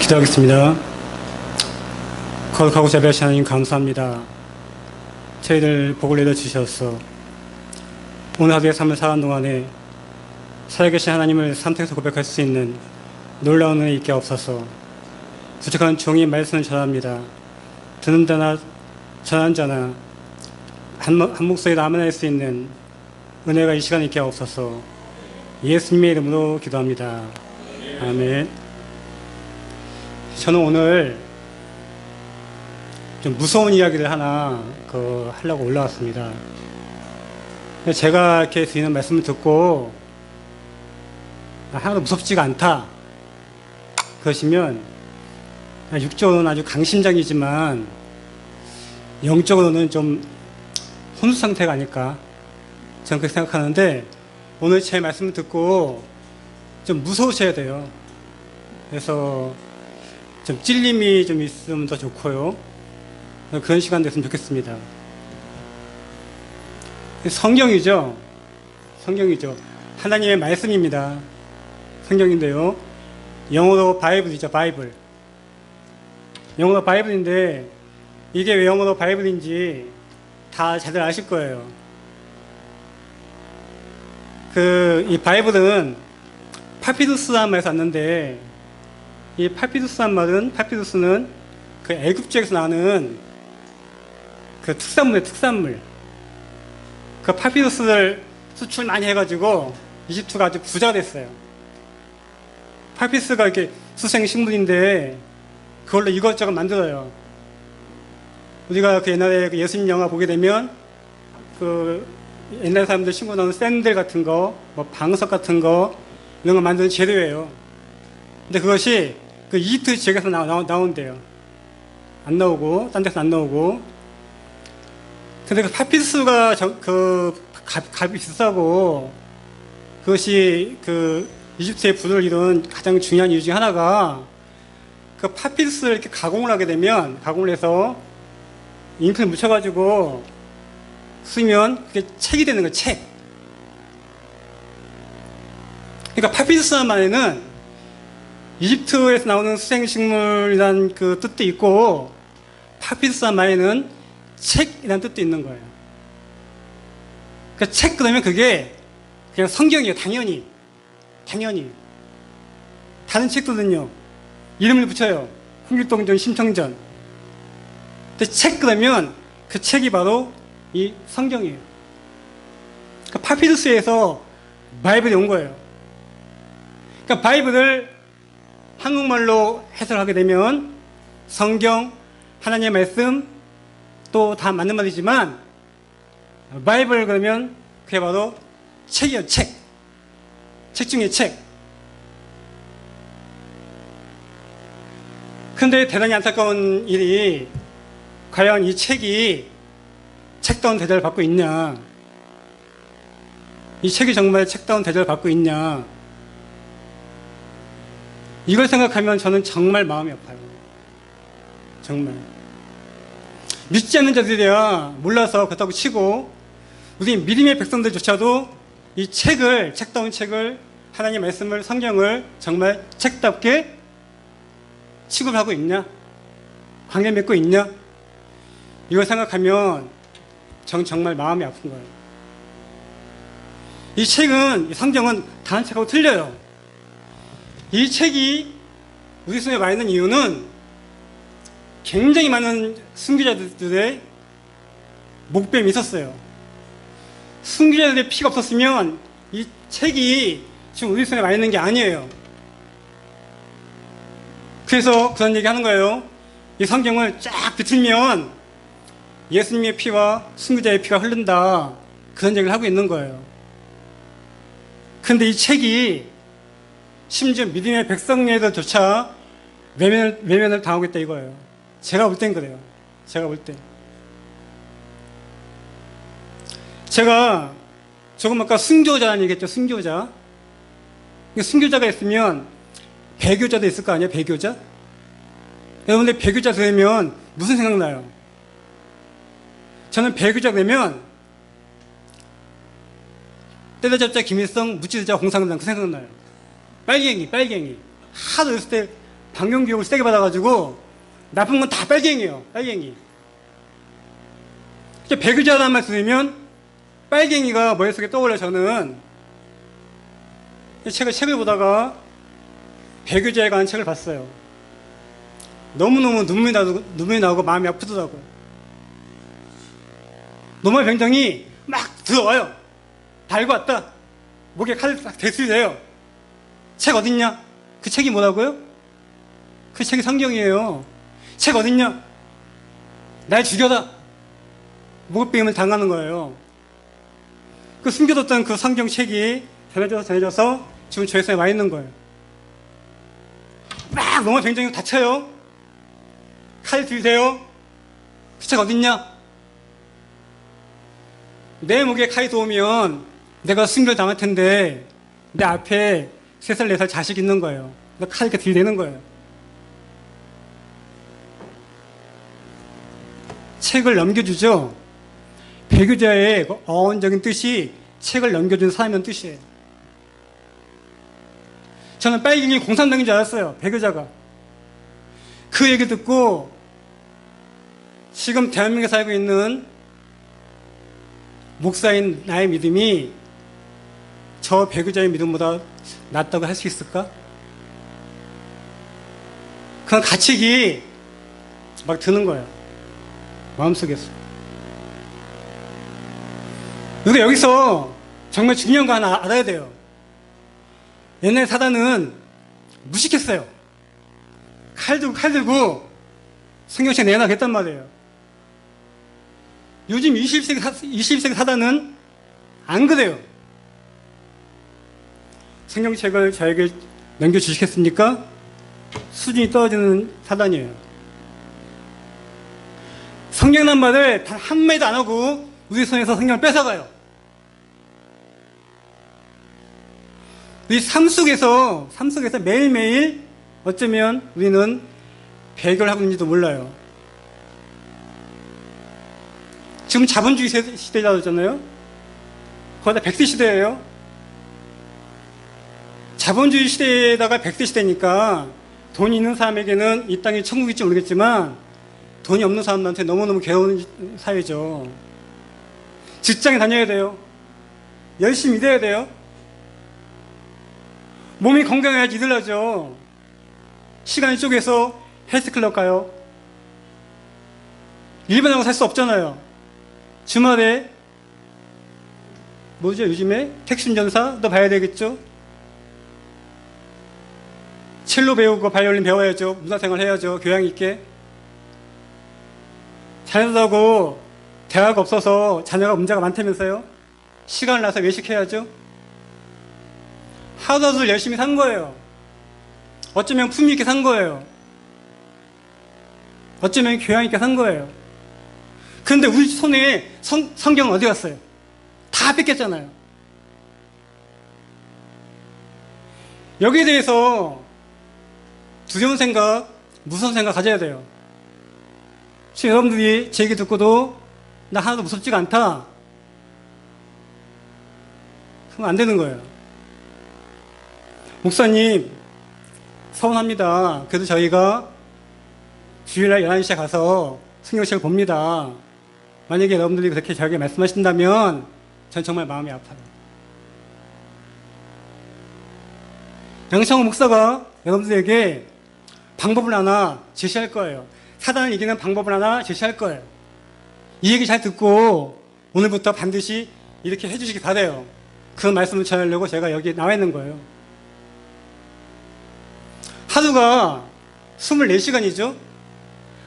기도하겠습니다. 거룩하고 자비하신 하나님 감사합니다. 저희들 복을 내려주셔서 오늘 하루의 삶을 살아가는 동안에 살아계신 하나님을 삶속에서 고백할 수 있는 놀라운 은혜 있게 없어서 부족한 종이 말씀을 전합니다. 듣는 자나 전하는 자나 한 목소리로 아멘할 수 있는 은혜가 이 시간에 있게 없어서 예수님의 이름으로 기도합니다. 아멘. 저는 오늘 좀 무서운 이야기를 하나 하려고 올라왔습니다. 제가 이렇게 드리는 말씀을 듣고 하나도 무섭지가 않다 그러시면 육적으로는 아주 강심장이지만 영적으로는 좀 혼수 상태가 아닐까 저는 그렇게 생각하는데, 오늘 제 말씀을 듣고 좀 무서우셔야 돼요. 그래서 좀 찔림이 좀 있으면 더 좋고요. 그런 시간 됐으면 좋겠습니다. 성경이죠. 하나님의 말씀입니다. 성경인데요. 영어로 바이블이죠. 바이블. 영어로 바이블인데 이게 왜 영어로 바이블인지 다 잘들 아실 거예요. 이 바이블은 파피루스란 말에서 왔는데, 이 파피루스란 말은, 파피루스는 그 애굽 지역에서 나는 그 특산물. 그 파피루스를 수출 많이 해가지고 이집트가 아주 부자가 됐어요. 파피루스가 이렇게 수생식물인데 그걸로 이것저것 만들어요. 우리가 그 옛날에 그 예수님 영화 보게 되면 그 옛날 사람들 신고 나오는 샌들 같은 거, 뭐 방석 같은 거, 이런 거 만드는 재료예요. 근데 그것이 그 이집트 지역에서 나온대요. 안 나오고, 딴 데서 안 나오고. 근데 그 파피루스가 값이 비싸고, 그것이 그 이집트의 부를 이룬 가장 중요한 이유 중에 하나가, 그 파피루스를 이렇게 가공을 하게 되면, 가공을 해서 잉크를 묻혀가지고 쓰면 그게 책이 되는 거예요. 책. 그러니까 파피루스란 말에는 이집트에서 나오는 수생식물이라는 그 뜻도 있고, 파피루스란 말에는 책이라는 뜻도 있는 거예요. 그러니까 책 그러면 그게 그냥 성경이에요. 당연히. 다른 책들은요, 이름을 붙여요. 홍길동전, 심청전. 근데 책 그러면 그 책이 바로 이 성경이에요. 그러니까 파피루스에서 바이블이 온 거예요. 그러니까 바이블을 한국말로 해석하게 되면 성경, 하나님의 말씀, 또 다 맞는 말이지만, 바이블 그러면 그게 바로 책이에요. 책 중에 책. 근데 대단히 안타까운 일이, 과연 이 책이 책다운 대접을 받고 있냐, 이 책이 정말 책다운 대접을 받고 있냐, 이걸 생각하면 저는 정말 마음이 아파요. 정말 믿지 않는 자들이야 몰라서 그렇다고 치고, 우리 믿음의 백성들조차도 이 책을, 책다운 책을, 하나님의 말씀을, 성경을 정말 책답게 취급하고 있냐, 관계 맺고 있냐, 이걸 생각하면 정말 마음이 아픈 거예요. 이 책은, 이 성경은 다른 책하고 틀려요. 이 책이 우리 손에 와 있는 이유는 굉장히 많은 순교자들의 목배임이 있었어요. 순교자들의 피가 없었으면 이 책이 지금 우리 손에 와 있는 게 아니에요. 그래서 그런 얘기 하는 거예요. 이 성경을 쫙 비틀면 예수님의 피와 순교자의 피가 흐른다, 그런 얘기를 하고 있는 거예요. 근데 이 책이 심지어 믿음의 백성에서조차 외면을 당하고 있다 이거예요. 제가 볼 땐 그래요. 제가 볼 때. 제가 조금 아까 순교자라는 얘기했죠. 순교자. 순교자가 있으면 배교자도 있을 거 아니에요. 배교자. 여러분들 배교자 들으면 무슨 생각나요? 저는 배교자 되면 때려잡자 김일성, 묻지르자 홍상당, 그 생각나요. 빨갱이. 하도 있을 때 방역교육을 세게 받아가지고 나쁜 건 다 빨갱이에요. 빨갱이. 배교자라는 말 들으면 빨갱이가 머릿속에 떠올려. 저는 책을 보다가 배교자에 관한 책을 봤어요. 너무너무 눈물이 나오고 마음이 아프더라고요. 노말 병정이 막 들어와요. 달고 왔다. 목에 칼을 딱 대수해요. 책 어딨냐? 그 책이 뭐라고요? 그 책이 성경이에요. 책 어딨냐? 날 죽여라. 무급배임을 당하는 거예요. 그 숨겨뒀던 그 성경책이 전해져서 지금 죄수에 와 있는 거예요. 막 너무 굉장히 다쳐요. 칼 들이세요. 그 책 어딨냐? 내 목에 칼이 들어오면 내가 순교를 당할 텐데 내 앞에 3살, 4살 자식 있는 거예요. 칼 이렇게 들이대는 거예요. 책을 넘겨주죠. 배교자의 어원적인 뜻이 책을 넘겨주는 사람이라는 뜻이에요. 저는 빨갱이 공산당인 줄 알았어요. 배교자가. 그 얘기 듣고 지금 대한민국에 살고 있는 목사인 나의 믿음이 저 배교자의 믿음보다 낫다고 할 수 있을까? 그런 가책이 막 드는 거예요. 마음속에서. 우리가 여기서 정말 중요한 거 하나 알아야 돼요. 옛날 사단은 무식했어요. 칼 들고 성경책 내놔겠단 말이에요. 요즘 21세기 사단은 안 그래요. 성경책을 저에게 넘겨주시겠습니까? 수준이 떨어지는 사단이에요. 성경이란 말을 단 한마디도 안 하고 우리 손에서 성경을 뺏어가요. 우리 삶 속에서 매일매일 어쩌면 우리는 배교를 하고 있는지도 몰라요. 지금 자본주의 시대라고 하잖아요. 거기다 100세 시대예요. 자본주의 시대에다가 100세 시대니까 돈이 있는 사람에게는 이 땅이 천국일지 모르겠지만 돈이 없는 사람들한테 너무너무 괴로운 사회죠. 직장에 다녀야 돼요. 열심히 일해야 돼요. 몸이 건강해야지 일을 하죠. 시간이 쪼개서 헬스클럽 가요. 일반하고 살 수 없잖아요. 주말에 뭐죠? 요즘에 택시 운전사도 봐야 되겠죠? 첼로 배우고 바이올린 배워야죠. 문화생활 해야죠. 교양 있게. 자녀들하고 대화가 없어서 자녀가 문제가 많다면서요? 시간을 나서 외식해야죠. 하루하루 열심히 산 거예요. 어쩌면 품위 있게 산 거예요. 어쩌면 교양 있게 산 거예요. 그런데 우리 손에 성경은 어디 갔어요? 다 뺏겼잖아요. 여기에 대해서 두려운 생각, 무서운 생각 가져야 돼요. 지금 여러분들이 제 얘기 듣고도 나 하나도 무섭지가 않다. 그럼 안 되는 거예요. 목사님, 서운합니다. 그래도 저희가 주일날 11시에 가서 성경책을 봅니다. 만약에 여러분들이 그렇게 저에게 말씀하신다면 전 정말 마음이 아파요. 양창호 목사가 여러분들에게 방법을 하나 제시할 거예요. 사단을 이기는 방법을 하나 제시할 거예요. 이 얘기 잘 듣고 오늘부터 반드시 이렇게 해주시기 바라요. 그 말씀을 전하려고 제가 여기 나와 있는 거예요. 하루가 24시간이죠.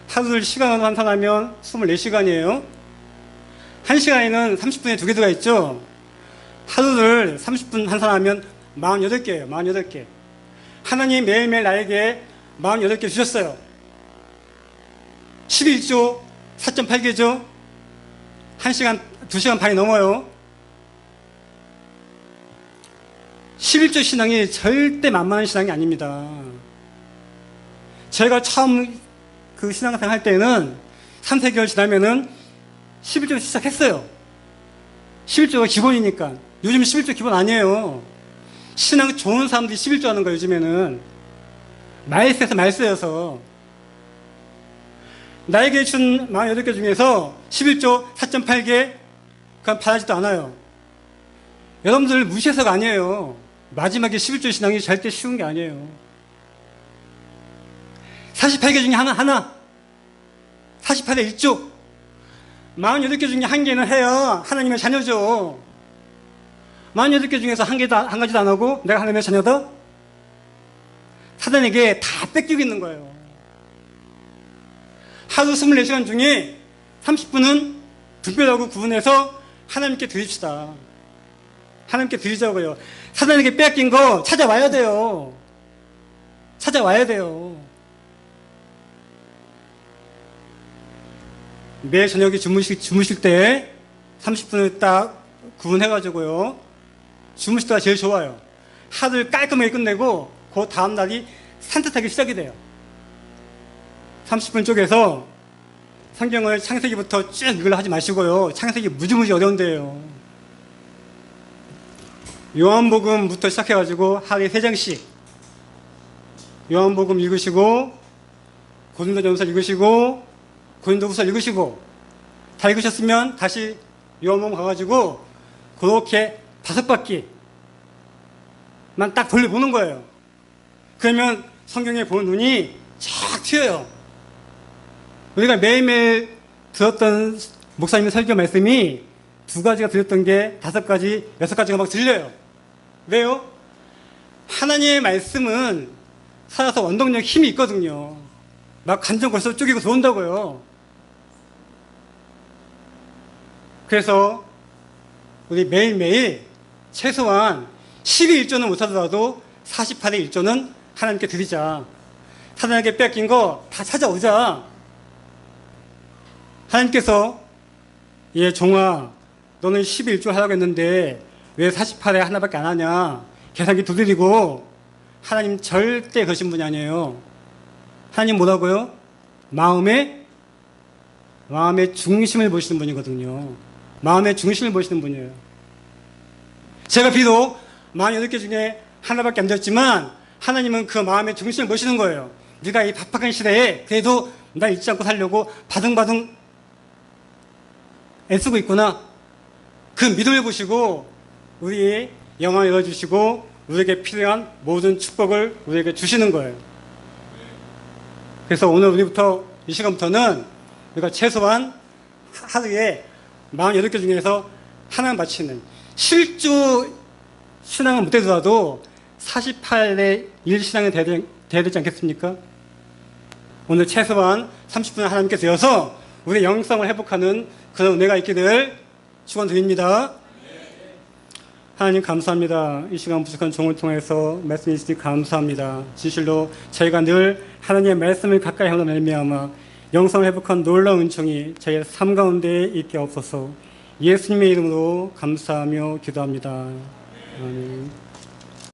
하루를 시간으로 환산하면 24시간이에요. 1시간에는 30분에 2개 들어가 있죠. 하루를 30분 환산하면 48개예요. 48개. 하나님 매일매일 나에게 48개 주셨어요. 11조 4.8개죠. 1시간, 2시간 반이 넘어요. 11조 신앙이 절대 만만한 신앙이 아닙니다. 제가 처음 그 신앙생활 할 때는 3-4개월 지나면은 11조 시작했어요. 11조가 기본이니까. 요즘 11조 기본 아니에요. 신앙 좋은 사람들이 11조 하는 거예요, 요즘에는. 말세에서 말세여서 나에게 준 48개 중에서 11조 4.8개 그건 바라지도 않아요. 여러분들 무시해서가 아니에요. 마지막에 11조 신앙이 절대 쉬운 게 아니에요. 48개 중에 하나 48의 1조 48개 중에 한 개는 해야 하나님의 자녀죠. 48개 중에서 한 가지도 안 하고 내가 하나님의 자녀다? 사단에게 다 뺏기고 있는 거예요. 하루 24시간 중에 30분은 분별하고 구분해서 하나님께 드립시다. 하나님께 드리자고요. 사단에게 빼앗긴 거 찾아와야 돼요. 찾아와야 돼요. 매일 저녁에 주무실 때 30분을 딱 구분해가지고요. 주무실 때가 제일 좋아요. 하루를 깔끔하게 끝내고 그 다음날이 산뜻하게 시작이 돼요. 30분 쪽에서 성경을 창세기부터 쭉 읽으려 하지 마시고요. 창세기 무지무지 어려운데요. 요한복음부터 시작해가지고 하루에 3장씩 요한복음 읽으시고 고린도전서 읽으시고 고린도후서 읽으시고 다 읽으셨으면 다시 요한복음 가가지고 그렇게 5바퀴만 딱 돌려보는 거예요. 그러면 성경에 보는 눈이 쫙 트여요. 우리가 매일매일 들었던 목사님의 설교 말씀이 2가지가 들렸던 게 5가지, 6가지가 막 들려요. 왜요? 하나님의 말씀은 살아서 원동력 힘이 있거든요. 막 간정 벌써 쪼개고 들어온다고요. 그래서 우리 매일매일 최소한 12일조는 못하더라도 48의 1조는 하나님께 드리자. 하나님께 뺏긴 거 다 찾아오자. 하나님께서 예 종아 너는 11조 하라고 했는데 왜 48에 하나밖에 안 하냐. 계산기 두드리고 하나님 절대 그러신 분이 아니에요. 하나님 뭐라고요? 마음의 중심을 보시는 분이거든요. 마음의 중심을 보시는 분이에요. 제가 비록 48개 중에 하나밖에 안 되었지만 하나님은 그 마음의 중심을 보시는 거예요. 네가 이 바pak한 시대에 그래도 나 잊지 않고 살려고 바둥바둥 애쓰고 있구나. 그 믿음을 보시고 우리의 영광을 열어주시고 우리에게 필요한 모든 축복을 우리에게 주시는 거예요. 그래서 오늘 우리부터 이 시간부터는 우리가 최소한 하루에 48개 중에서 하나 바치는 실주 신앙을 못되더라도 48의 1 신앙이 돼야 되지 않겠습니까? 오늘 최소한 30분을 하나님께 드려서 우리의 영성을 회복하는 그런 은혜가 있기를 축원드립니다. 하나님 감사합니다. 이 시간 부족한 종을 통해서 말씀 주시니 감사합니다. 진실로 저희가 늘 하나님의 말씀을 가까이 하는 말미암아 영성을 회복한 놀라운 은총이 저희의 삶 가운데 있게 없어서 예수님의 이름으로 감사하며 기도합니다. 아멘.